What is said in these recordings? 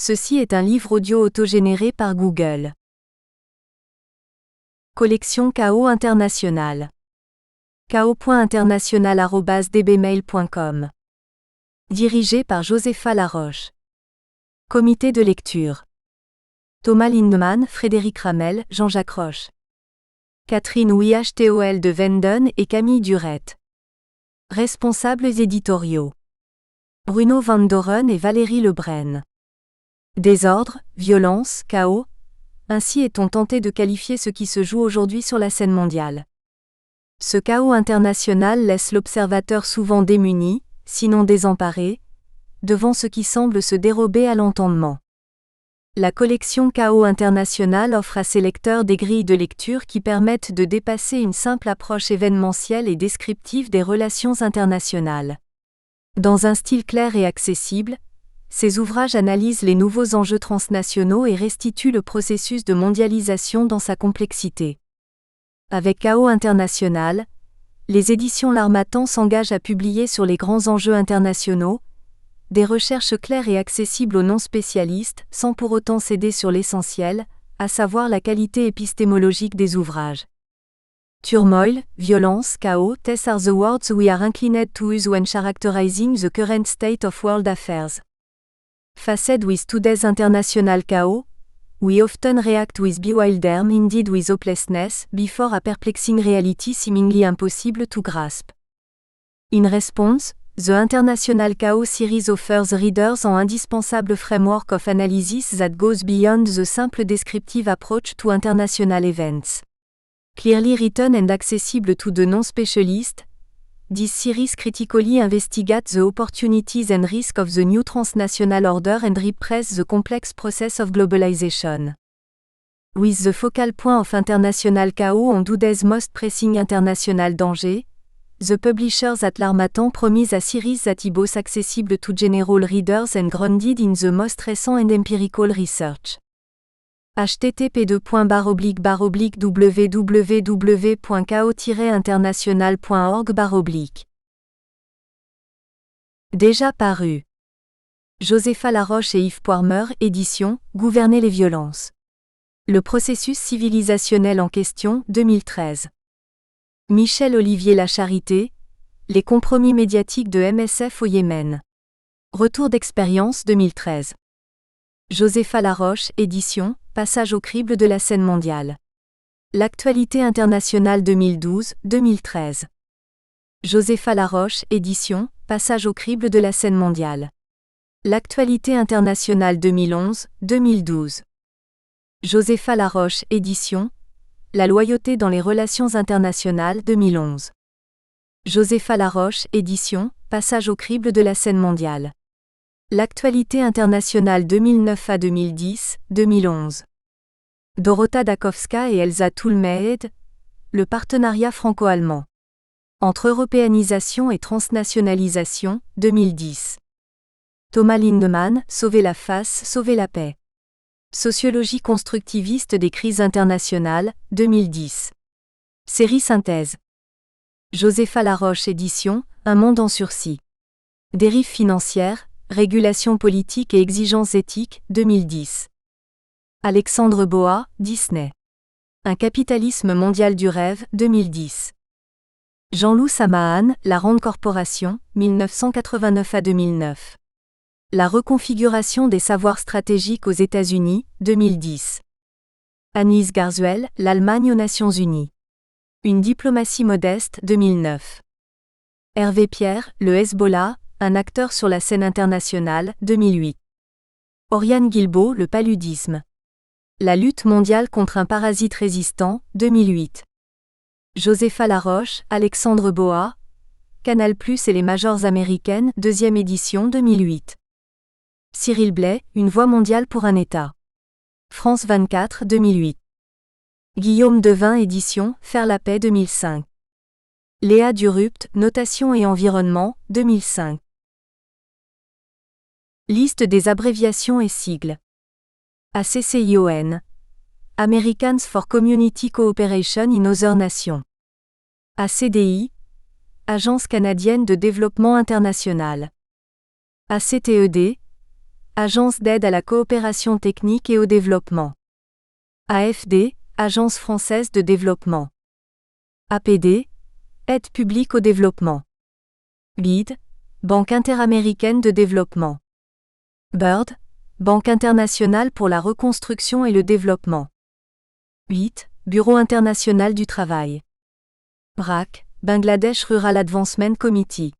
Ceci est un livre audio autogénéré par Google. Collection KO International. ko.international@dbmail.com. Dirigé par Josepha Laroche. Comité de lecture. Thomas Lindemann, Frédéric Ramel, Jean-Jacques Roche. Catherine Wihtol de Venden et Camille Durette. Responsables éditoriaux. Bruno Van Doren et Valérie Lebrun. Désordre, violence, chaos. Ainsi est-on tenté de qualifier ce qui se joue aujourd'hui sur la scène mondiale. Ce chaos international laisse l'observateur souvent démuni, sinon désemparé, devant ce qui semble se dérober à l'entendement. La collection KO International offre à ses lecteurs des grilles de lecture qui permettent de dépasser une simple approche événementielle et descriptive des relations internationales. Dans un style clair et accessible, ces ouvrages analysent les nouveaux enjeux transnationaux et restituent le processus de mondialisation dans sa complexité. Avec KO International, les éditions L'Harmattan s'engagent à publier sur les grands enjeux internationaux, des recherches claires et accessibles aux non-spécialistes, sans pour autant céder sur l'essentiel, à savoir la qualité épistémologique des ouvrages. Turmoil, violence, chaos, these are the words we are inclined to use when characterizing the current state of world affairs. Faced with today's international chaos, we often react with bewilderment, indeed with hopelessness, before a perplexing reality seemingly impossible to grasp. In response, the International Chaos series offers readers an indispensable framework of analysis that goes beyond the simple descriptive approach to international events. Clearly written and accessible to the non-specialist, this series critically investigates the opportunities and risks of the new transnational order and represents the complex process of globalization. With the focal point of international chaos on today's most pressing international danger, the publishers at L'Harmattan promise a series that is both accessible to general readers and grounded in the most recent and empirical research. http://www.ko-international.org/. Déjà paru. Josepha Laroche et Yves Poirmeur, édition, Gouverner les violences. Le processus civilisationnel en question, 2013. Michel-Olivier Lacharité, Les compromis médiatiques de MSF au Yémen. Retour d'expérience 2013. Josepha Laroche, édition, Passage au crible de la scène mondiale. L'actualité internationale 2012-2013. Josepha Laroche, édition, Passage au crible de la scène mondiale. L'actualité internationale 2011-2012. Josepha Laroche, édition, La loyauté dans les relations internationales 2011. Josepha Laroche, édition, Passage au crible de la scène mondiale. L'actualité internationale 2009 à 2010-2011. Dorota Dakowska et Elsa Toulmehed, Le partenariat franco-allemand. Entre européanisation et transnationalisation, 2010. Thomas Lindemann, Sauver la face, sauver la paix. Sociologie constructiviste des crises internationales, 2010. Série synthèse. Josepha Laroche édition, Un monde en sursis. Dérives financières, régulation politique et exigences éthiques, 2010. Alexandre Boa, Disney. Un capitalisme mondial du rêve, 2010. Jean-Loup Samahan, La Rand Corporation, 1989 à 2009. La reconfiguration des savoirs stratégiques aux États-Unis, 2010. Anis Garzuel, L'Allemagne aux Nations Unies. Une diplomatie modeste, 2009. Hervé Pierre, Le Hezbollah, un acteur sur la scène internationale, 2008. Oriane Guilbault, Le paludisme. La lutte mondiale contre un parasite résistant, 2008. Josepha Laroche, Alexandre Boa, Canal+ et les majors américaines, 2e édition 2008. Cyril Blais, Une voie mondiale pour un État. France 24, 2008. Guillaume Devin édition, Faire la paix 2005. Léa Durupt, Notation et environnement, 2005. Liste des abréviations et sigles. ACCION. Americans for Community Cooperation in Other Nations. ACDI. Agence canadienne de développement international. ACTED. Agence d'aide à la coopération technique et au développement. AFD, Agence française de développement. APD, Aide publique au développement. BID, Banque interaméricaine de développement. BIRD, Banque internationale pour la reconstruction et le développement. BIT, Bureau international du travail. BRAC, Bangladesh Rural Advancement Committee.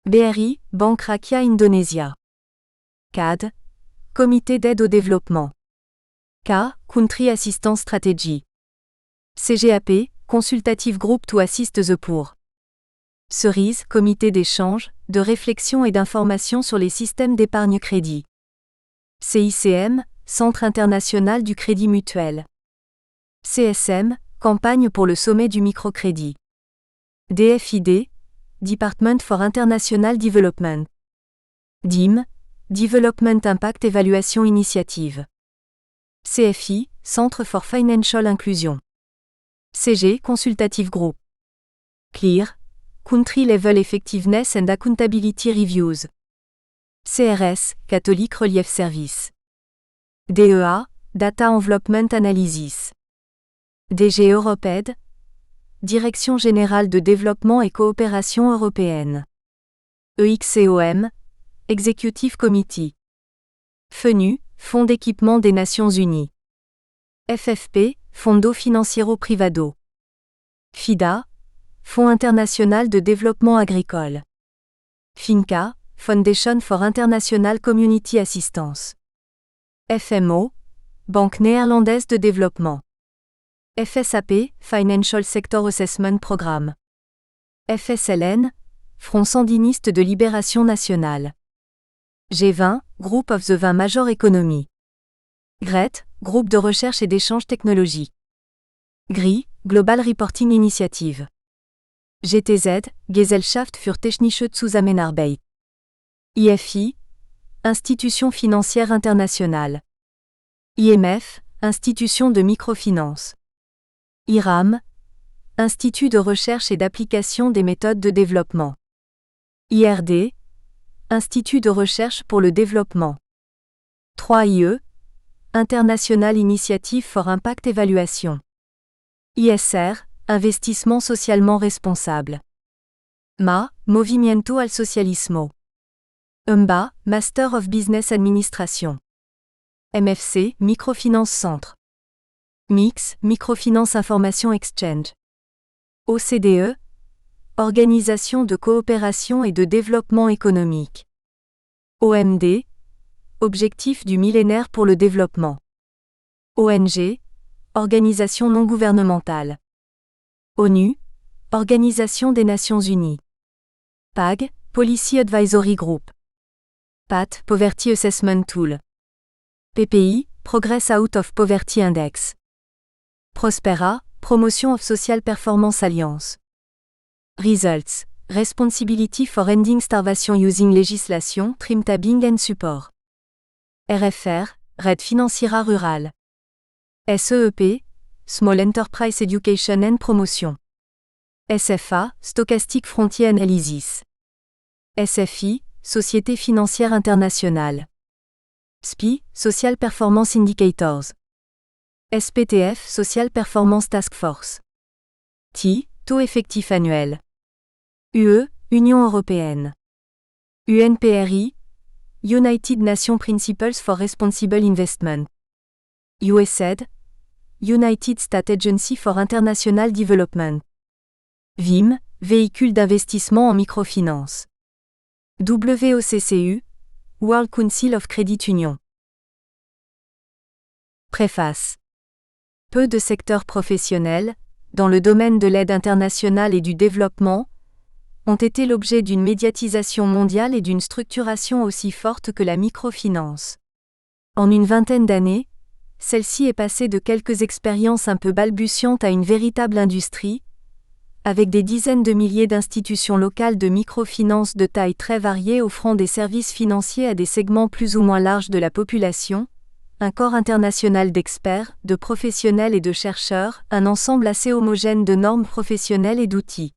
BRI, Banque Rakyat Indonesia. CAD, Comité d'aide au développement. K, Country Assistance Strategy. CGAP, Consultative Group to Assist the Poor. Cerise, Comité d'échange, de réflexion et d'information sur les systèmes d'épargne-crédit. CICM, Centre international du crédit mutuel. CSM, Campagne pour le sommet du microcrédit. DFID, Department for International Development. DIM, Development Impact Evaluation Initiative. CFI, Centre for Financial Inclusion. CG, Consultative Group. CLEAR, Country Level Effectiveness and Accountability Reviews. CRS, Catholic Relief Service. DEA, Data Envelopment Analysis. DG EuropeAid, Direction générale de développement et coopération européenne. EXCOM, Executive Committee. FENU, Fonds d'équipement des Nations Unies. FFP, Fondo Financiero Privado. FIDA, Fonds international de développement agricole. FINCA, Foundation for International Community Assistance. FMO, Banque néerlandaise de développement. FSAP, Financial Sector Assessment Programme. FSLN, Front sandiniste de libération nationale. G20, Group of the 20 Major Economy. GRET, Groupe de recherche et d'échange technologique. GRI, Global Reporting Initiative. GTZ, Gesellschaft für technische Zusammenarbeit. IFI, Institution financière internationale. IMF, Institution de microfinance. IRAM, Institut de recherche et d'application des méthodes de développement. IRD, Institut de recherche pour le développement. 3IE, International Initiative for Impact Evaluation. ISR, Investissement socialement responsable. MA, Movimiento al Socialismo. MBA, Master of Business Administration. MFC, Microfinance Centre. MIX, Microfinance Information Exchange. OCDE, Organisation de coopération et de développement économique. OMD, Objectif du millénaire pour le développement. ONG, Organisation non gouvernementale. ONU, Organisation des Nations Unies. PAG, Policy Advisory Group. PAT, Poverty Assessment Tool. PPI, Progress Out of Poverty Index. Prospera, Promotion of Social Performance Alliance. Results, Responsibility for Ending Starvation Using Legislation, Trim Tabbing and Support. RFR, Red Financiera Rural. SEEP, Small Enterprise Education and Promotion. SFA, Stochastic Frontier Analysis. SFI, Société financière internationale. SPI, Social Performance Indicators. SPTF, Social Performance Task Force. TI, Taux effectif annuel. UE, Union européenne. UNPRI, United Nations Principles for Responsible Investment. USAID, United States Agency for International Development. VIM, Véhicule d'investissement en microfinance. WOCCU, World Council of Credit Union. Préface. Peu de secteurs professionnels, dans le domaine de l'aide internationale et du développement, ont été l'objet d'une médiatisation mondiale et d'une structuration aussi forte que la microfinance. En une vingtaine d'années, celle-ci est passée de quelques expériences un peu balbutiantes à une véritable industrie, avec des dizaines de milliers d'institutions locales de microfinance de taille très variée offrant des services financiers à des segments plus ou moins larges de la population, un corps international d'experts, de professionnels et de chercheurs, un ensemble assez homogène de normes professionnelles et d'outils.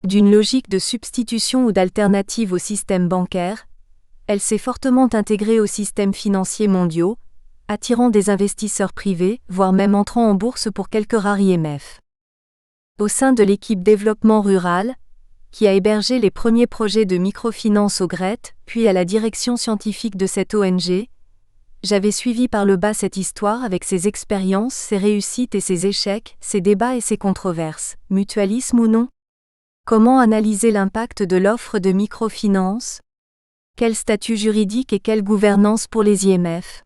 D'une logique de substitution ou d'alternative au système bancaire, elle s'est fortement intégrée aux systèmes financiers mondiaux, attirant des investisseurs privés, voire même entrant en bourse pour quelques rares IMF. Au sein de l'équipe développement rural, qui a hébergé les premiers projets de microfinance au GRET, puis à la direction scientifique de cette ONG, j'avais suivi par le bas cette histoire avec ses expériences, ses réussites et ses échecs, ses débats et ses controverses, mutualisme ou non? Comment analyser l'impact de l'offre de microfinance? Quel statut juridique et quelle gouvernance pour les IMF?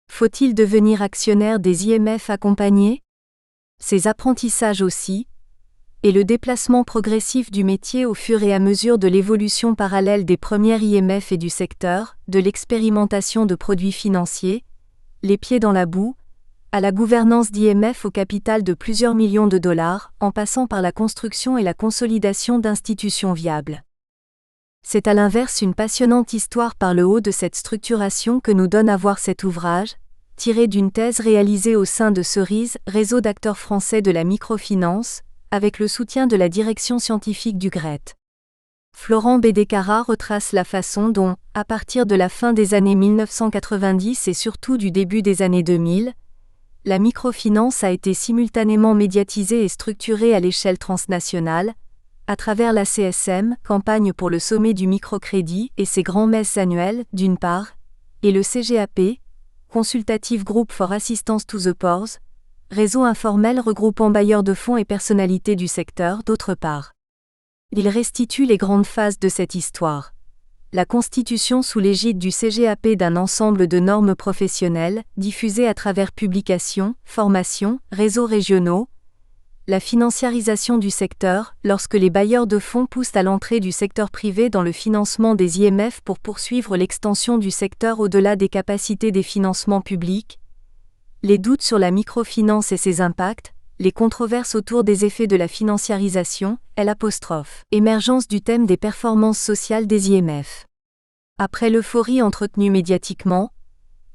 Faut-il devenir actionnaire des IMF accompagnés? Ces apprentissages aussi, et le déplacement progressif du métier au fur et à mesure de l'évolution parallèle des premières IMF et du secteur, de l'expérimentation de produits financiers, les pieds dans la boue, à la gouvernance d'IMF au capital de plusieurs millions de dollars, en passant par la construction et la consolidation d'institutions viables. C'est à l'inverse une passionnante histoire par le haut de cette structuration que nous donne à voir cet ouvrage, tiré d'une thèse réalisée au sein de Cerise, réseau d'acteurs français de la microfinance, avec le soutien de la direction scientifique du GRET. Florent Bédécara retrace la façon dont, à partir de la fin des années 1990 et surtout du début des années 2000, la microfinance a été simultanément médiatisée et structurée à l'échelle transnationale, à travers la CSM, campagne pour le sommet du microcrédit et ses grands messes annuelles, d'une part, et le CGAP, Consultative Group for Assistance to the Poor, réseau informel regroupant bailleurs de fonds et personnalités du secteur, d'autre part. Il restitue les grandes phases de cette histoire. La constitution sous l'égide du CGAP d'un ensemble de normes professionnelles, diffusées à travers publications, formations, réseaux régionaux, la financiarisation du secteur, lorsque les bailleurs de fonds poussent à l'entrée du secteur privé dans le financement des IMF pour poursuivre l'extension du secteur au-delà des capacités des financements publics, les doutes sur la microfinance et ses impacts, les controverses autour des effets de la financiarisation, émergence du thème des performances sociales des IMF. Après l'euphorie entretenue médiatiquement,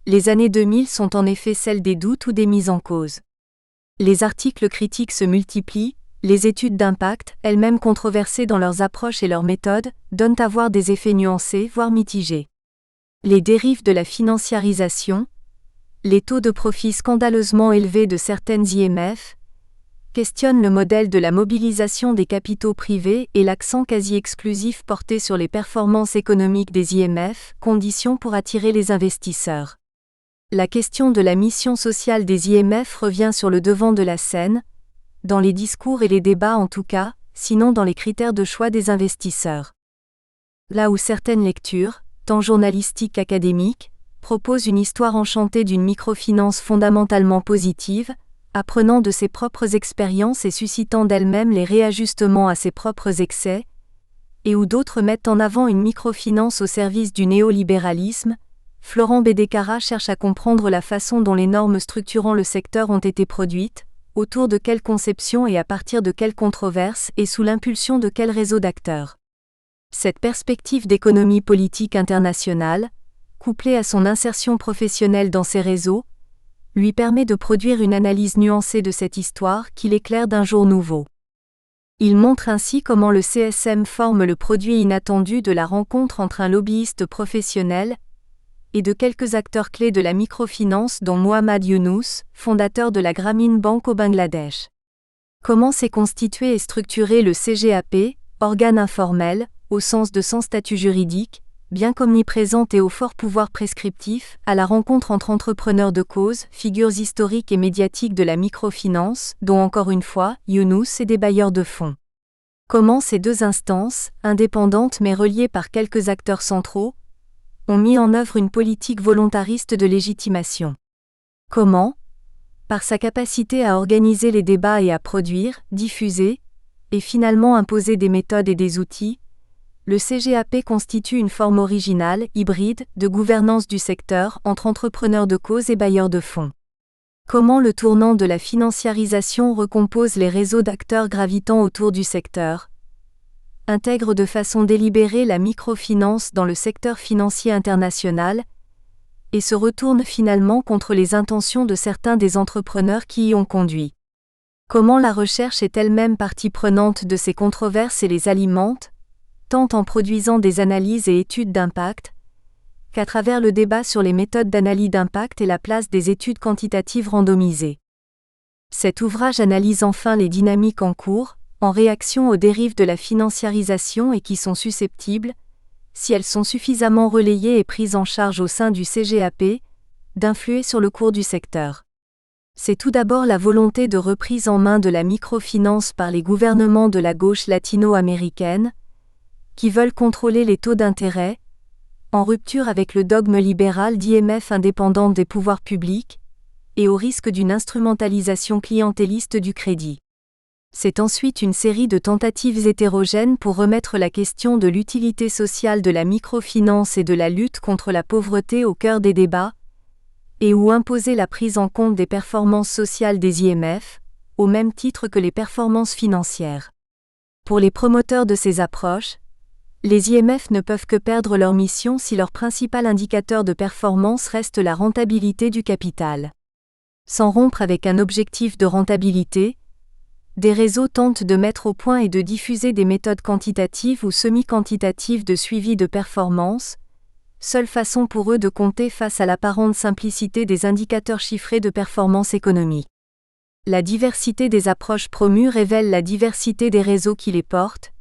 les années 2000 sont en effet celles des doutes ou des mises en cause. Les articles critiques se multiplient, les études d'impact, elles-mêmes controversées dans leurs approches et leurs méthodes, donnent à voir des effets nuancés, voire mitigés. Les dérives de la financiarisation, les taux de profit scandaleusement élevés de certaines IMF, questionnent le modèle de la mobilisation des capitaux privés et l'accent quasi exclusif porté sur les performances économiques des IMF, condition pour attirer les investisseurs. La question de la mission sociale des IMF revient sur le devant de la scène, dans les discours et les débats en tout cas, sinon dans les critères de choix des investisseurs. Là où certaines lectures, tant journalistiques qu'académiques, propose une histoire enchantée d'une microfinance fondamentalement positive, apprenant de ses propres expériences et suscitant d'elle-même les réajustements à ses propres excès, et où d'autres mettent en avant une microfinance au service du néolibéralisme, Florent Bédécara cherche à comprendre la façon dont les normes structurant le secteur ont été produites, autour de quelles conceptions et à partir de quelles controverses et sous l'impulsion de quel réseau d'acteurs. Cette perspective d'économie politique internationale, couplée à son insertion professionnelle dans ces réseaux, lui permet de produire une analyse nuancée de cette histoire qui l'éclaire d'un jour nouveau. Il montre ainsi comment le CSM forme le produit inattendu de la rencontre entre un lobbyiste professionnel et de quelques acteurs clés de la microfinance dont Mohammad Younous, fondateur de la Grameen Bank au Bangladesh. Comment s'est constitué et structuré le CGAP, organe informel, au sens de sans statut juridique, bien qu'omniprésente et au fort pouvoir prescriptif, à la rencontre entre entrepreneurs de cause, figures historiques et médiatiques de la microfinance, dont encore une fois, Younous et des bailleurs de fonds. Comment ces deux instances, indépendantes mais reliées par quelques acteurs centraux, ont mis en œuvre une politique volontariste de légitimation. Comment, par sa capacité à organiser les débats et à produire, diffuser, et finalement imposer des méthodes et des outils, le CGAP constitue une forme originale, hybride, de gouvernance du secteur entre entrepreneurs de cause et bailleurs de fonds. Comment le tournant de la financiarisation recompose les réseaux d'acteurs gravitant autour du secteur, intègre de façon délibérée la microfinance dans le secteur financier international, et se retourne finalement contre les intentions de certains des entrepreneurs qui y ont conduit. Comment la recherche est elle-même partie prenante de ces controverses et les alimente, tant en produisant des analyses et études d'impact, qu'à travers le débat sur les méthodes d'analyse d'impact et la place des études quantitatives randomisées. Cet ouvrage analyse enfin les dynamiques en cours, en réaction aux dérives de la financiarisation et qui sont susceptibles, si elles sont suffisamment relayées et prises en charge au sein du CGAP, d'influer sur le cours du secteur. C'est tout d'abord la volonté de reprise en main de la microfinance par les gouvernements de la gauche latino-américaine, qui veulent contrôler les taux d'intérêt, en rupture avec le dogme libéral d'IMF indépendante des pouvoirs publics, et au risque d'une instrumentalisation clientéliste du crédit. C'est ensuite une série de tentatives hétérogènes pour remettre la question de l'utilité sociale de la microfinance et de la lutte contre la pauvreté au cœur des débats, et ou imposer la prise en compte des performances sociales des IMF, au même titre que les performances financières. Pour les promoteurs de ces approches, les IMF ne peuvent que perdre leur mission si leur principal indicateur de performance reste la rentabilité du capital. Sans rompre avec un objectif de rentabilité, des réseaux tentent de mettre au point et de diffuser des méthodes quantitatives ou semi-quantitatives de suivi de performance, seule façon pour eux de compter face à l'apparente simplicité des indicateurs chiffrés de performance économique. La diversité des approches promues révèle la diversité des réseaux qui les portent,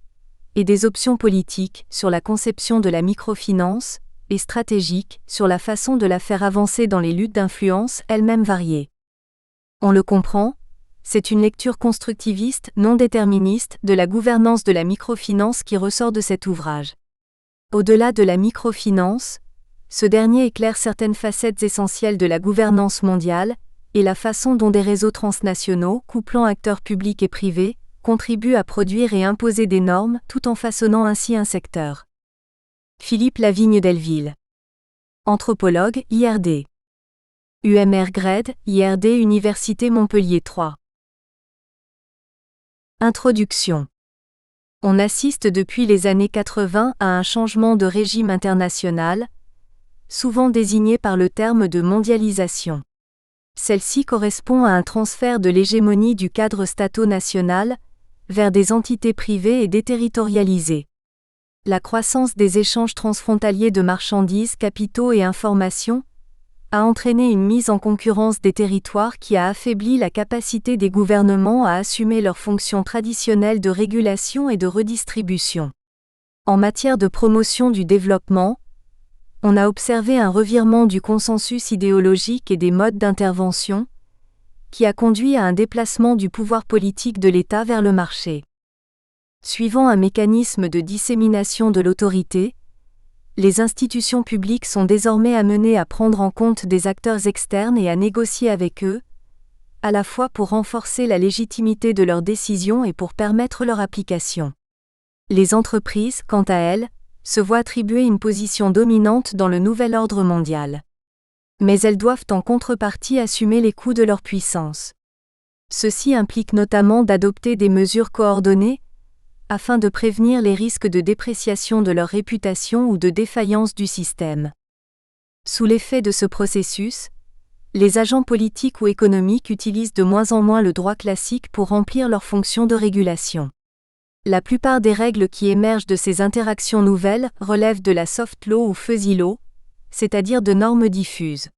et des options politiques sur la conception de la microfinance, et stratégiques sur la façon de la faire avancer dans les luttes d'influence elles-mêmes variées. On le comprend, c'est une lecture constructiviste, non déterministe, de la gouvernance de la microfinance qui ressort de cet ouvrage. Au-delà de la microfinance, ce dernier éclaire certaines facettes essentielles de la gouvernance mondiale, et la façon dont des réseaux transnationaux, couplant acteurs publics et privés, contribuent à produire et imposer des normes, tout en façonnant ainsi un secteur. Philippe Lavigne Delville. Anthropologue, IRD. UMR Grade, IRD Université Montpellier 3. Introduction. On assiste depuis les années 80 à un changement de régime international, souvent désigné par le terme de mondialisation. Celle-ci correspond à un transfert de l'hégémonie du cadre stato-national vers des entités privées et déterritorialisées. La croissance des échanges transfrontaliers de marchandises, capitaux et informations a entraîné une mise en concurrence des territoires qui a affaibli la capacité des gouvernements à assumer leurs fonctions traditionnelles de régulation et de redistribution. En matière de promotion du développement, on a observé un revirement du consensus idéologique et des modes d'intervention, qui a conduit à un déplacement du pouvoir politique de l'État vers le marché. Suivant un mécanisme de dissémination de l'autorité, les institutions publiques sont désormais amenées à prendre en compte des acteurs externes et à négocier avec eux, à la fois pour renforcer la légitimité de leurs décisions et pour permettre leur application. Les entreprises, quant à elles, se voient attribuer une position dominante dans le nouvel ordre mondial. Mais elles doivent en contrepartie assumer les coûts de leur puissance. Ceci implique notamment d'adopter des mesures coordonnées, afin de prévenir les risques de dépréciation de leur réputation ou de défaillance du système. Sous l'effet de ce processus, les agents politiques ou économiques utilisent de moins en moins le droit classique pour remplir leurs fonctions de régulation. La plupart des règles qui émergent de ces interactions nouvelles relèvent de la soft law ou fuzzy law, c'est-à-dire de normes diffuses.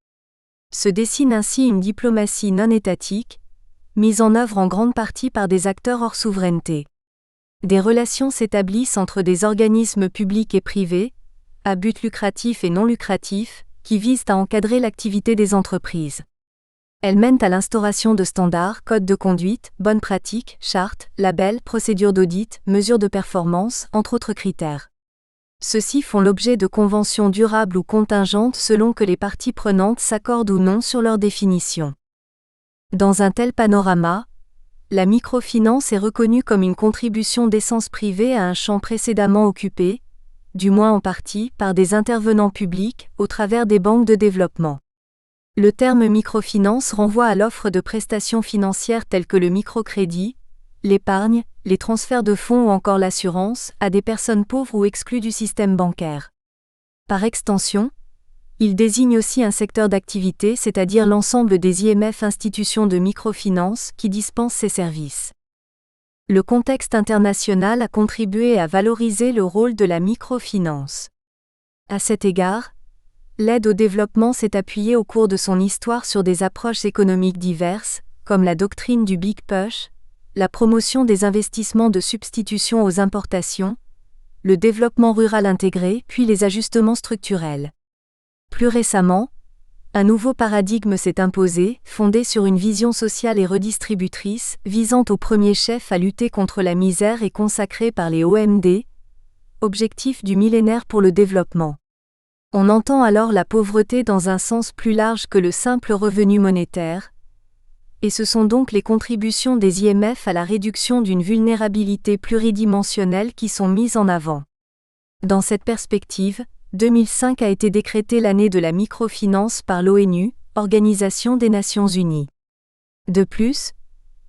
Se dessine ainsi une diplomatie non étatique, mise en œuvre en grande partie par des acteurs hors souveraineté. Des relations s'établissent entre des organismes publics et privés, à but lucratif et non lucratif, qui visent à encadrer l'activité des entreprises. Elles mènent à l'instauration de standards, codes de conduite, bonnes pratiques, chartes, labels, procédures d'audit, mesures de performance, entre autres critères. Ceux-ci font l'objet de conventions durables ou contingentes selon que les parties prenantes s'accordent ou non sur leur définition. Dans un tel panorama, la microfinance est reconnue comme une contribution d'essence privée à un champ précédemment occupé, du moins en partie, par des intervenants publics, au travers des banques de développement. Le terme microfinance renvoie à l'offre de prestations financières telles que le microcrédit, l'épargne, les transferts de fonds ou encore l'assurance, à des personnes pauvres ou exclues du système bancaire. Par extension, il désigne aussi un secteur d'activité, c'est-à-dire l'ensemble des IMF institutions de microfinance qui dispensent ces services. Le contexte international a contribué à valoriser le rôle de la microfinance. À cet égard, L'aide au développement s'est appuyée au cours de son histoire sur des approches économiques diverses, comme la doctrine du Big Push, la promotion des investissements de substitution aux importations, le développement rural intégré, puis les ajustements structurels. Plus récemment, un nouveau paradigme s'est imposé, fondé sur une vision sociale et redistributrice, visant au premier chef à lutter contre la misère et consacré par les OMD, Objectifs du millénaire pour le développement. On entend alors la pauvreté dans un sens plus large que le simple revenu monétaire, et ce sont donc les contributions des IMF à la réduction d'une vulnérabilité pluridimensionnelle qui sont mises en avant. Dans cette perspective, 2005 a été décrétée l'année de la microfinance par l'ONU, Organisation des Nations Unies. De plus,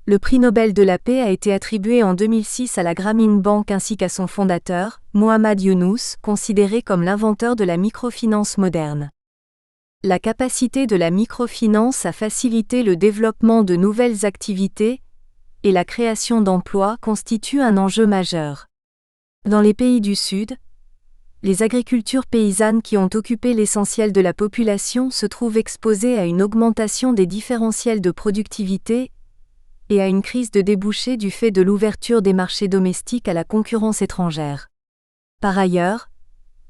le prix Nobel de la paix a été attribué en 2006 à la Grameen Bank ainsi qu'à son fondateur, Muhammad Yunus, considéré comme l'inventeur de la microfinance moderne. La capacité de la microfinance à faciliter le développement de nouvelles activités et la création d'emplois constitue un enjeu majeur. Dans les pays du Sud, les agricultures paysannes qui ont occupé l'essentiel de la population se trouvent exposées à une augmentation des différentiels de productivité et à une crise de débouchés du fait de l'ouverture des marchés domestiques à la concurrence étrangère. Par ailleurs,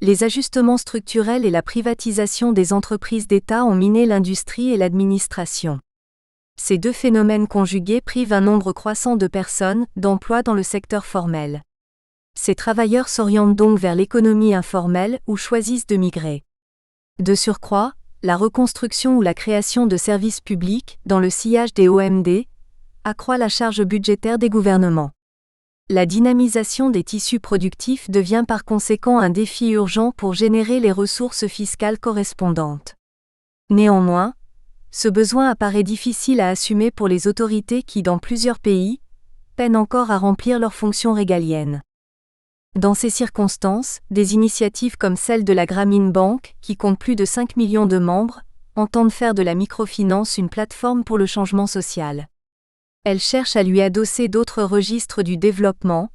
les ajustements structurels et la privatisation des entreprises d'État ont miné l'industrie et l'administration. Ces deux phénomènes conjugués privent un nombre croissant de personnes d'emploi dans le secteur formel. Ces travailleurs s'orientent donc vers l'économie informelle ou choisissent de migrer. De surcroît, la reconstruction ou la création de services publics, dans le sillage des OMD, accroît la charge budgétaire des gouvernements. La dynamisation des tissus productifs devient par conséquent un défi urgent pour générer les ressources fiscales correspondantes. Néanmoins, ce besoin apparaît difficile à assumer pour les autorités qui, dans plusieurs pays, peinent encore à remplir leurs fonctions régaliennes. Dans ces circonstances, des initiatives comme celle de la Grameen Bank, qui compte plus de 5 millions de membres, entendent faire de la microfinance une plateforme pour le changement social. Elles cherchent à lui adosser d'autres registres du développement,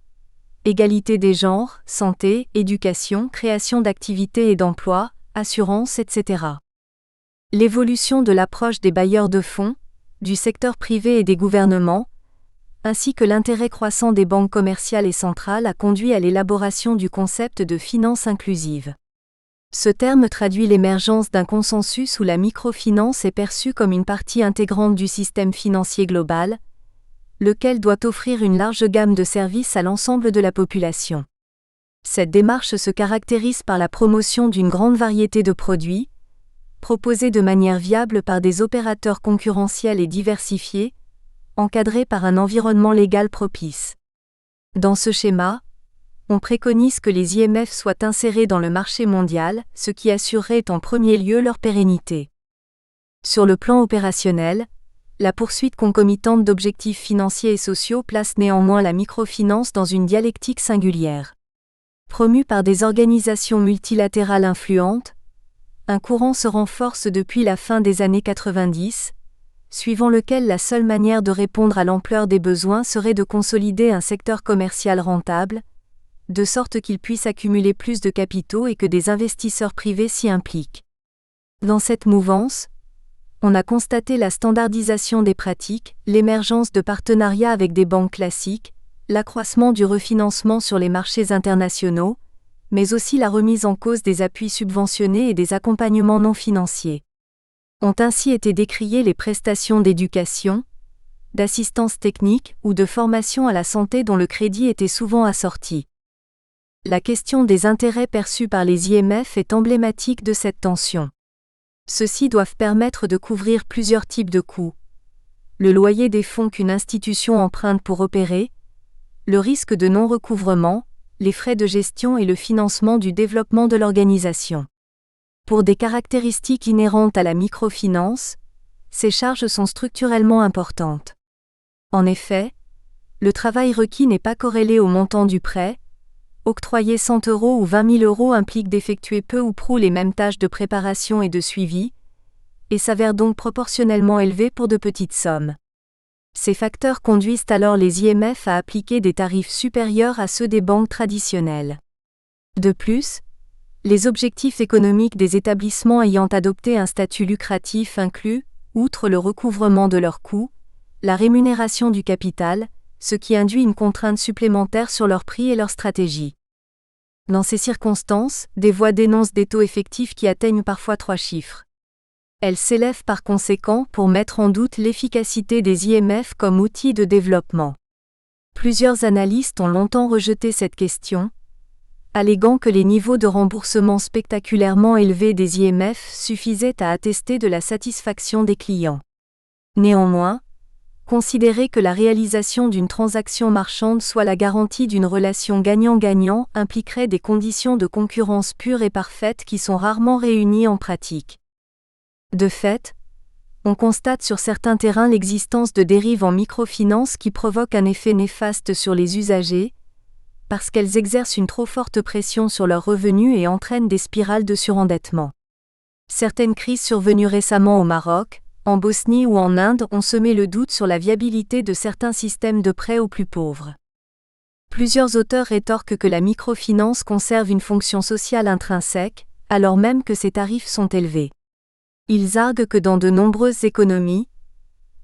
égalité des genres, santé, éducation, création d'activités et d'emplois, assurance, etc. L'évolution de l'approche des bailleurs de fonds, du secteur privé et des gouvernements, ainsi que l'intérêt croissant des banques commerciales et centrales a conduit à l'élaboration du concept de finance inclusive. Ce terme traduit l'émergence d'un consensus où la microfinance est perçue comme une partie intégrante du système financier global, lequel doit offrir une large gamme de services à l'ensemble de la population. Cette démarche se caractérise par la promotion d'une grande variété de produits, proposés de manière viable par des opérateurs concurrentiels et diversifiés, encadrés par un environnement légal propice. Dans ce schéma, on préconise que les IMF soient insérés dans le marché mondial, ce qui assurerait en premier lieu leur pérennité. Sur le plan opérationnel, la poursuite concomitante d'objectifs financiers et sociaux place néanmoins la microfinance dans une dialectique singulière. Promue par des organisations multilatérales influentes, un courant se renforce depuis la fin des années 90, suivant lequel la seule manière de répondre à l'ampleur des besoins serait de consolider un secteur commercial rentable, de sorte qu'il puisse accumuler plus de capitaux et que des investisseurs privés s'y impliquent. Dans cette mouvance, on a constaté la standardisation des pratiques, l'émergence de partenariats avec des banques classiques, l'accroissement du refinancement sur les marchés internationaux, mais aussi la remise en cause des appuis subventionnés et des accompagnements non financiers. Ont ainsi été décriées les prestations d'éducation, d'assistance technique ou de formation à la santé dont le crédit était souvent assorti. La question des intérêts perçus par les IMF est emblématique de cette tension. Ceux-ci doivent permettre de couvrir plusieurs types de coûts. Le loyer des fonds qu'une institution emprunte pour opérer, le risque de non-recouvrement, les frais de gestion et le financement du développement de l'organisation. Pour des caractéristiques inhérentes à la microfinance, ces charges sont structurellement importantes. En effet, le travail requis n'est pas corrélé au montant du prêt. Octroyer 100 € ou 20 000 € implique d'effectuer peu ou prou les mêmes tâches de préparation et de suivi, et s'avère donc proportionnellement élevé pour de petites sommes. Ces facteurs conduisent alors les IMF à appliquer des tarifs supérieurs à ceux des banques traditionnelles. De plus, Les objectifs économiques des établissements ayant adopté un statut lucratif incluent, outre le recouvrement de leurs coûts, la rémunération du capital, ce qui induit une contrainte supplémentaire sur leur prix et leur stratégie. Dans ces circonstances, des voix dénoncent des taux effectifs qui atteignent parfois 3 chiffres. Elles s'élèvent par conséquent pour mettre en doute l'efficacité des IMF comme outil de développement. Plusieurs analystes ont longtemps rejeté cette question, alléguant que les niveaux de remboursement spectaculairement élevés des IMF suffisaient à attester de la satisfaction des clients. Néanmoins, considérer que la réalisation d'une transaction marchande soit la garantie d'une relation gagnant-gagnant impliquerait des conditions de concurrence pures et parfaites qui sont rarement réunies en pratique. De fait, on constate sur certains terrains l'existence de dérives en microfinance qui provoquent un effet néfaste sur les usagers, parce qu'elles exercent une trop forte pression sur leurs revenus et entraînent des spirales de surendettement. Certaines crises survenues récemment au Maroc, en Bosnie ou en Inde ont semé le doute sur la viabilité de certains systèmes de prêts aux plus pauvres. Plusieurs auteurs rétorquent que la microfinance conserve une fonction sociale intrinsèque, alors même que ses tarifs sont élevés. Ils arguent que dans de nombreuses économies,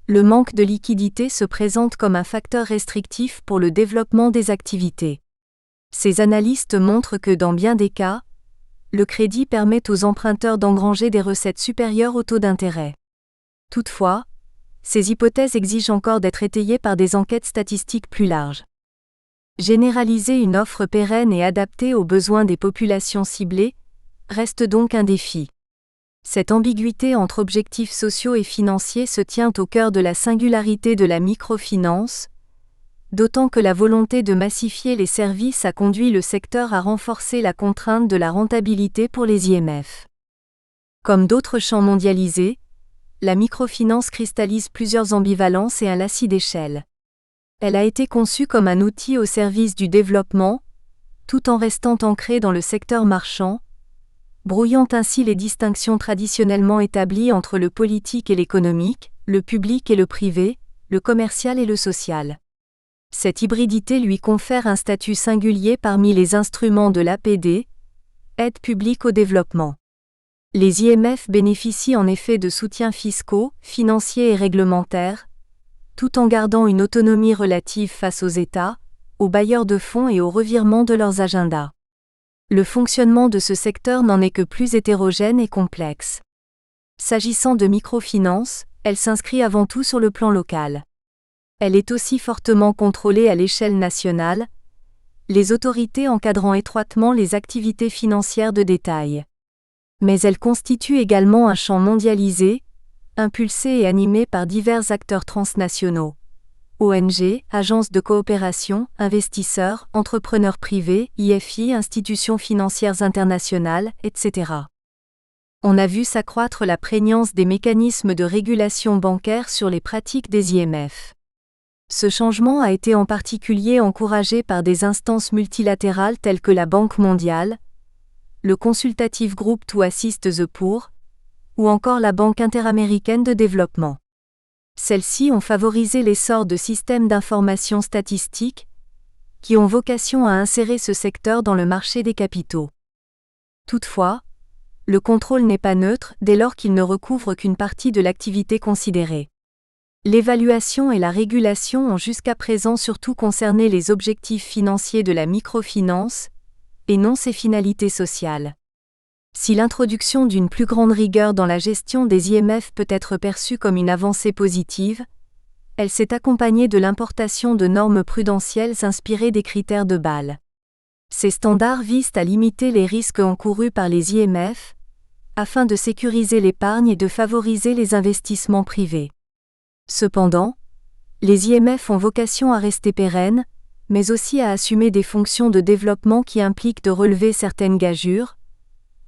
le manque de liquidité se présente comme un facteur restrictif pour le développement des activités. Ces analystes montrent que dans bien des cas, le crédit permet aux emprunteurs d'engranger des recettes supérieures au taux d'intérêt. Toutefois, ces hypothèses exigent encore d'être étayées par des enquêtes statistiques plus larges. Généraliser une offre pérenne et adaptée aux besoins des populations ciblées reste donc un défi. Cette ambiguïté entre objectifs sociaux et financiers se tient au cœur de la singularité de la microfinance, d'autant que la volonté de massifier les services a conduit le secteur à renforcer la contrainte de la rentabilité pour les IMF. Comme d'autres champs mondialisés, la microfinance cristallise plusieurs ambivalences et un lacis d'échelle. Elle a été conçue comme un outil au service du développement, tout en restant ancrée dans le secteur marchand, brouillant ainsi les distinctions traditionnellement établies entre le politique et l'économique, le public et le privé, le commercial et le social. Cette hybridité lui confère un statut singulier parmi les instruments de l'APD, aide publique au développement. Les IMF bénéficient en effet de soutiens fiscaux, financiers et réglementaires, tout en gardant une autonomie relative face aux États, aux bailleurs de fonds et au revirement de leurs agendas. Le fonctionnement de ce secteur n'en est que plus hétérogène et complexe. S'agissant de microfinance, elle s'inscrit avant tout sur le plan local. Elle est aussi fortement contrôlée à l'échelle nationale, les autorités encadrant étroitement les activités financières de détail. Mais elle constitue également un champ mondialisé, impulsé et animé par divers acteurs transnationaux. ONG, agences de coopération, investisseurs, entrepreneurs privés, IFI, institutions financières internationales, etc. On a vu s'accroître la prégnance des mécanismes de régulation bancaire sur les pratiques des IMF. Ce changement a été en particulier encouragé par des instances multilatérales telles que la Banque mondiale, le Consultative Group to Assist the Poor, ou encore la Banque interaméricaine de développement. Celles-ci ont favorisé l'essor de systèmes d'information statistique, qui ont vocation à insérer ce secteur dans le marché des capitaux. Toutefois, le contrôle n'est pas neutre dès lors qu'il ne recouvre qu'une partie de l'activité considérée. L'évaluation et la régulation ont jusqu'à présent surtout concerné les objectifs financiers de la microfinance, et non ses finalités sociales. Si l'introduction d'une plus grande rigueur dans la gestion des IMF peut être perçue comme une avancée positive, elle s'est accompagnée de l'importation de normes prudentielles inspirées des critères de Bâle. Ces standards visent à limiter les risques encourus par les IMF, afin de sécuriser l'épargne et de favoriser les investissements privés. Cependant, les IMF ont vocation à rester pérennes, mais aussi à assumer des fonctions de développement qui impliquent de relever certaines gageures,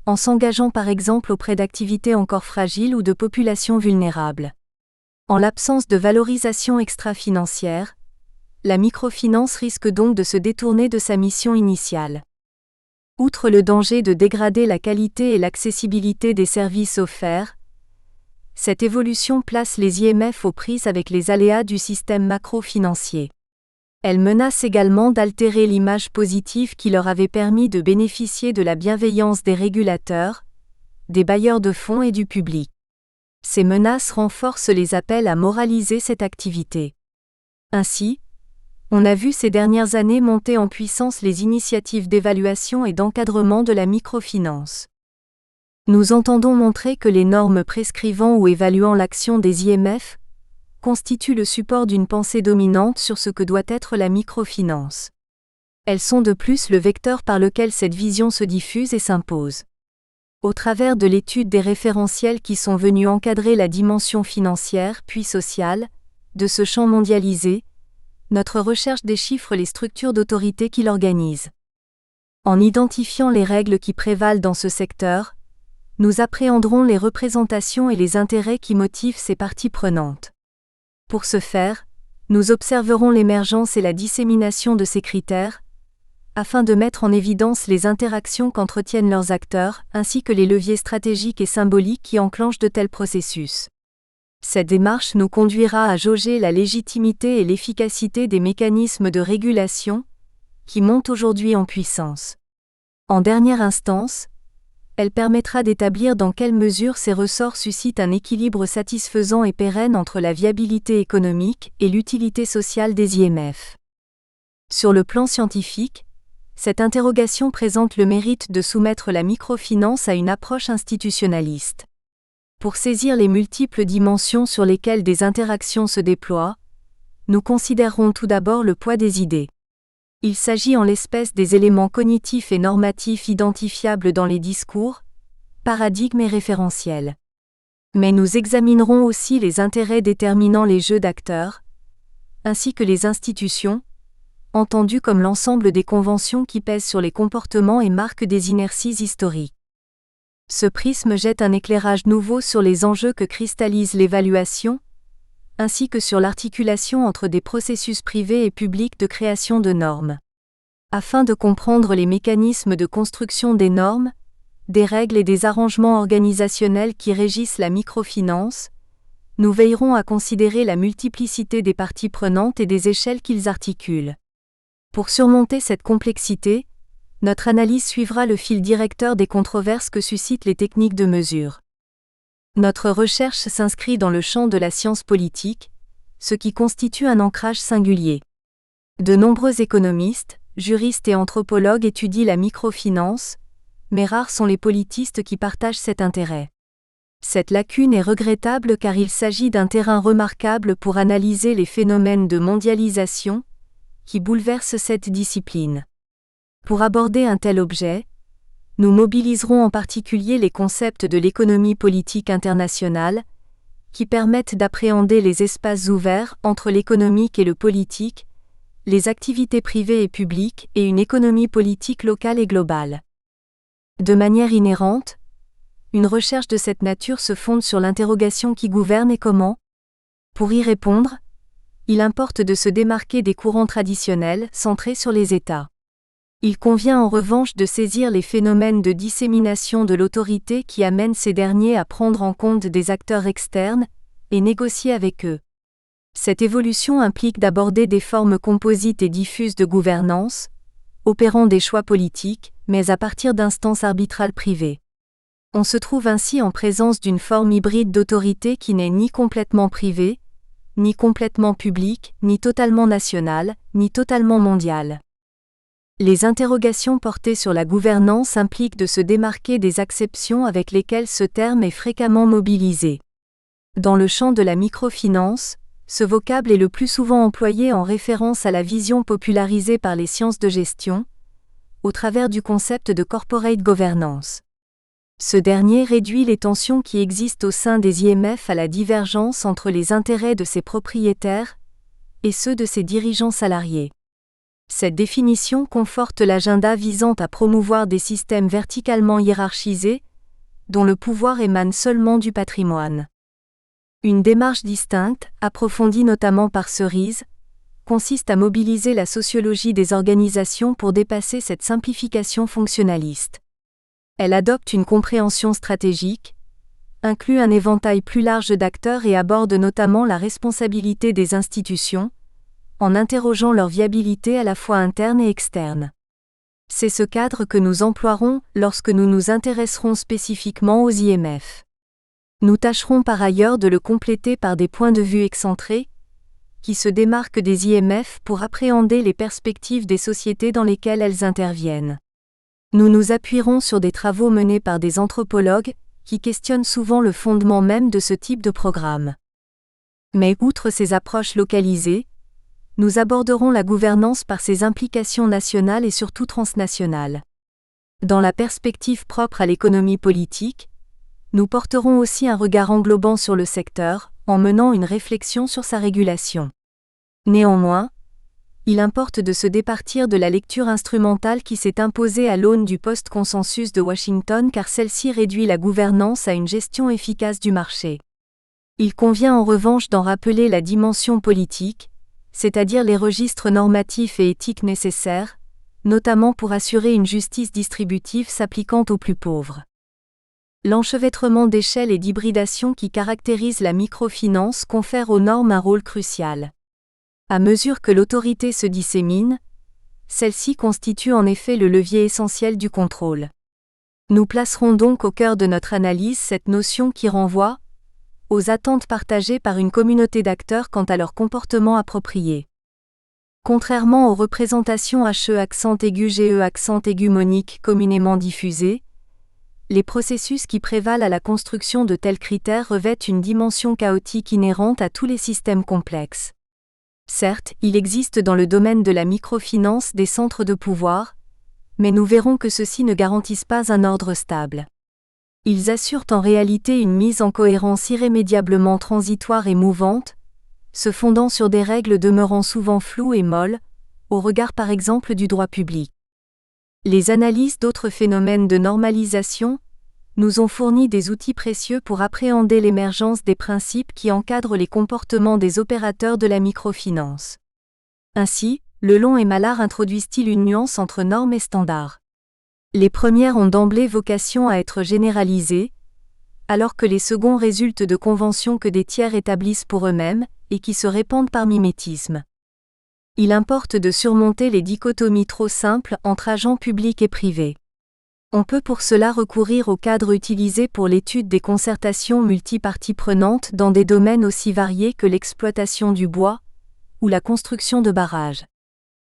en s'engageant par exemple auprès d'activités encore fragiles ou de populations vulnérables. En l'absence de valorisation extra-financière, la microfinance risque donc de se détourner de sa mission initiale. Outre le danger de dégrader la qualité et l'accessibilité des services offerts, cette évolution place les IMF aux prises avec les aléas du système macro-financier. Elle menace également d'altérer l'image positive qui leur avait permis de bénéficier de la bienveillance des régulateurs, des bailleurs de fonds et du public. Ces menaces renforcent les appels à moraliser cette activité. Ainsi, on a vu ces dernières années monter en puissance les initiatives d'évaluation et d'encadrement de la microfinance. Nous entendons montrer que les normes prescrivant ou évaluant l'action des IMF constituent le support d'une pensée dominante sur ce que doit être la microfinance. Elles sont de plus le vecteur par lequel cette vision se diffuse et s'impose. Au travers de l'étude des référentiels qui sont venus encadrer la dimension financière puis sociale de ce champ mondialisé, notre recherche déchiffre les structures d'autorité qui l'organisent. En identifiant les règles qui prévalent dans ce secteur, nous appréhenderons les représentations et les intérêts qui motivent ces parties prenantes. Pour ce faire, nous observerons l'émergence et la dissémination de ces critères, afin de mettre en évidence les interactions qu'entretiennent leurs acteurs, ainsi que les leviers stratégiques et symboliques qui enclenchent de tels processus. Cette démarche nous conduira à jauger la légitimité et l'efficacité des mécanismes de régulation, qui montent aujourd'hui en puissance. En dernière instance, elle permettra d'établir dans quelle mesure ces ressorts suscitent un équilibre satisfaisant et pérenne entre la viabilité économique et l'utilité sociale des IMF. Sur le plan scientifique, cette interrogation présente le mérite de soumettre la microfinance à une approche institutionnaliste. Pour saisir les multiples dimensions sur lesquelles des interactions se déploient, nous considérerons tout d'abord le poids des idées. Il s'agit en l'espèce des éléments cognitifs et normatifs identifiables dans les discours, paradigmes et référentiels. Mais nous examinerons aussi les intérêts déterminant les jeux d'acteurs, ainsi que les institutions, entendues comme l'ensemble des conventions qui pèsent sur les comportements et marquent des inerties historiques. Ce prisme jette un éclairage nouveau sur les enjeux que cristallise l'évaluation, ainsi que sur l'articulation entre des processus privés et publics de création de normes. Afin de comprendre les mécanismes de construction des normes, des règles et des arrangements organisationnels qui régissent la microfinance, nous veillerons à considérer la multiplicité des parties prenantes et des échelles qu'ils articulent. Pour surmonter cette complexité, notre analyse suivra le fil directeur des controverses que suscitent les techniques de mesure. Notre recherche s'inscrit dans le champ de la science politique, ce qui constitue un ancrage singulier. De nombreux économistes, juristes et anthropologues étudient la microfinance, mais rares sont les politistes qui partagent cet intérêt. Cette lacune est regrettable car il s'agit d'un terrain remarquable pour analyser les phénomènes de mondialisation qui bouleversent cette discipline. Pour aborder un tel objet, nous mobiliserons en particulier les concepts de l'économie politique internationale, qui permettent d'appréhender les espaces ouverts entre l'économique et le politique, les activités privées et publiques et une économie politique locale et globale. De manière inhérente, une recherche de cette nature se fonde sur l'interrogation qui gouverne et comment. Pour y répondre, il importe de se démarquer des courants traditionnels centrés sur les États. Il convient en revanche de saisir les phénomènes de dissémination de l'autorité qui amènent ces derniers à prendre en compte des acteurs externes et négocier avec eux. Cette évolution implique d'aborder des formes composites et diffuses de gouvernance, opérant des choix politiques, mais à partir d'instances arbitrales privées. On se trouve ainsi en présence d'une forme hybride d'autorité qui n'est ni complètement privée, ni complètement publique, ni totalement nationale, ni totalement mondiale. Les interrogations portées sur la gouvernance impliquent de se démarquer des acceptions avec lesquelles ce terme est fréquemment mobilisé. Dans le champ de la microfinance, ce vocable est le plus souvent employé en référence à la vision popularisée par les sciences de gestion, au travers du concept de corporate governance. Ce dernier réduit les tensions qui existent au sein des IMF à la divergence entre les intérêts de ses propriétaires et ceux de ses dirigeants salariés. Cette définition conforte l'agenda visant à promouvoir des systèmes verticalement hiérarchisés, dont le pouvoir émane seulement du patrimoine. Une démarche distincte, approfondie notamment par Cerise, consiste à mobiliser la sociologie des organisations pour dépasser cette simplification fonctionnaliste. Elle adopte une compréhension stratégique, inclut un éventail plus large d'acteurs et aborde notamment la responsabilité des institutions, en interrogeant leur viabilité à la fois interne et externe. C'est ce cadre que nous emploierons lorsque nous nous intéresserons spécifiquement aux IMF. Nous tâcherons par ailleurs de le compléter par des points de vue excentrés, qui se démarquent des IMF pour appréhender les perspectives des sociétés dans lesquelles elles interviennent. Nous nous appuierons sur des travaux menés par des anthropologues, qui questionnent souvent le fondement même de ce type de programme. Mais outre ces approches localisées, nous aborderons la gouvernance par ses implications nationales et surtout transnationales. Dans la perspective propre à l'économie politique, nous porterons aussi un regard englobant sur le secteur, en menant une réflexion sur sa régulation. Néanmoins, il importe de se départir de la lecture instrumentale qui s'est imposée à l'aune du post-consensus de Washington car celle-ci réduit la gouvernance à une gestion efficace du marché. Il convient en revanche d'en rappeler la dimension politique, c'est-à-dire les registres normatifs et éthiques nécessaires, notamment pour assurer une justice distributive s'appliquant aux plus pauvres. L'enchevêtrement d'échelle et d'hybridation qui caractérise la microfinance confère aux normes un rôle crucial. À mesure que l'autorité se dissémine, celle-ci constitue en effet le levier essentiel du contrôle. Nous placerons donc au cœur de notre analyse cette notion qui renvoie aux attentes partagées par une communauté d'acteurs quant à leur comportement approprié. Contrairement aux représentations HE-GE moniques communément diffusées, les processus qui prévalent à la construction de tels critères revêtent une dimension chaotique inhérente à tous les systèmes complexes. Certes, il existe dans le domaine de la microfinance des centres de pouvoir, mais nous verrons que ceux-ci ne garantissent pas un ordre stable. Ils assurent en réalité une mise en cohérence irrémédiablement transitoire et mouvante, se fondant sur des règles demeurant souvent floues et molles, au regard par exemple du droit public. Les analyses d'autres phénomènes de normalisation nous ont fourni des outils précieux pour appréhender l'émergence des principes qui encadrent les comportements des opérateurs de la microfinance. Ainsi, Lelon et Mallard introduisent-ils une nuance entre normes et standards. Les premières ont d'emblée vocation à être généralisées, alors que les seconds résultent de conventions que des tiers établissent pour eux-mêmes, et qui se répandent par mimétisme. Il importe de surmonter les dichotomies trop simples entre agents publics et privés. On peut pour cela recourir au cadre utilisé pour l'étude des concertations multiparties prenantes dans des domaines aussi variés que l'exploitation du bois ou la construction de barrages.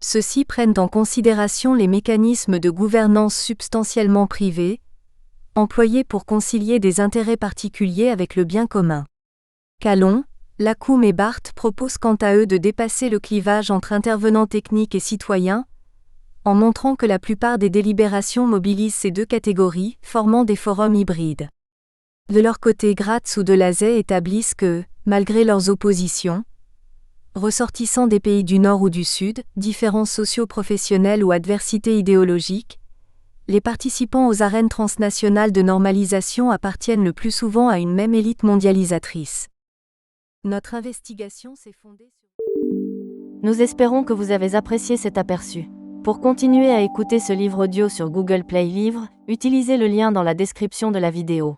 Ceux-ci prennent en considération les mécanismes de gouvernance substantiellement privés, employés pour concilier des intérêts particuliers avec le bien commun. Calon, Lacombe et Barthes proposent quant à eux de dépasser le clivage entre intervenants techniques et citoyens, en montrant que la plupart des délibérations mobilisent ces deux catégories, formant des forums hybrides. De leur côté, Gratz ou Delazay établissent que, malgré leurs oppositions, ressortissants des pays du Nord ou du Sud, différences socio-professionnelles ou adversités idéologiques, les participants aux arènes transnationales de normalisation appartiennent le plus souvent à une même élite mondialisatrice. Notre investigation s'est fondée sur... Nous espérons que vous avez apprécié cet aperçu. Pour continuer à écouter ce livre audio sur Google Play Livres, utilisez le lien dans la description de la vidéo.